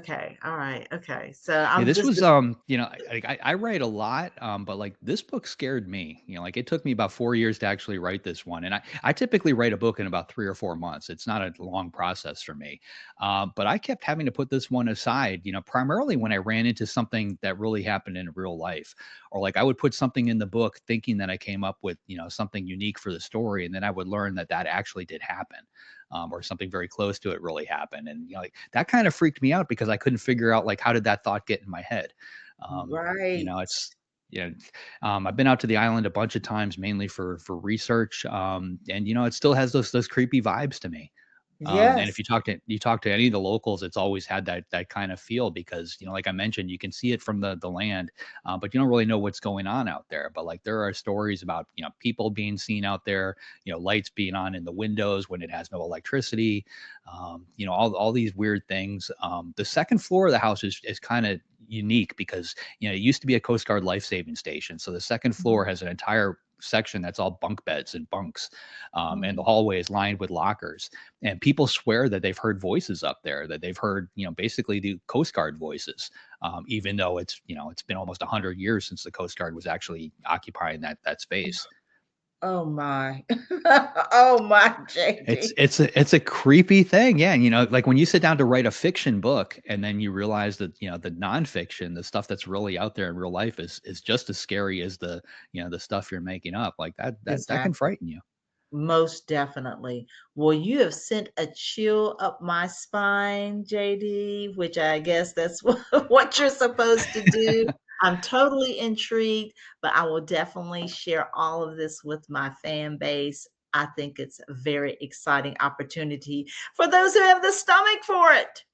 Okay. All right. Okay. So Yeah, I'm this just was, you know, I write a lot, but like this book scared me. You know, like it took me about 4 years to actually write this one, and I typically write a book in about 3 or 4 months. It's not a long process for me, but I kept having to put this one aside. You know, primarily when I ran into something that really happened in real life, or like I would put something in the book thinking that I came up with, you know, something unique for the story, and then I would learn that that actually did happen. Or something very close to it really happened. And you know, like that kind of freaked me out because I couldn't figure out like how did that thought get in my head. You right. know, it's yeah. I've been out to the island a bunch of times, mainly for research, and you know, it still has those creepy vibes to me. And if Yes. you talk to any of the locals, it's always had that kind of feel because you know, like I mentioned, you can see it from the land, but you don't really know what's going on out there. But like there are stories about you know people being seen out there, you know, lights being on in the windows when it has no electricity, you know, all these weird things. The second floor of the house is kind of unique because you know it used to be a Coast Guard life saving station, so the second floor has an entire section that's all bunk beds and bunks, and the Mhm. hallway is lined with lockers, and people swear that they've heard voices up there, that they've heard, you know, basically the Coast Guard voices, even though it's, you know, it's been almost 100 years since the Coast Guard was actually occupying that space. Oh my. Oh my, It's JD. it's a creepy thing, yeah. And you know, like when you sit down to write a fiction book, and then you realize that you know the nonfiction, the stuff that's really out there in real life, is just as scary as the you know the stuff you're making up. Like that can Exactly. frighten you. Most definitely. Well, you have sent a chill up my spine, JD, which I guess that's what you're supposed to do. I'm totally intrigued, but I will definitely share all of this with my fan base. I think it's a very exciting opportunity for those who have the stomach for it.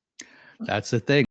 That's the thing.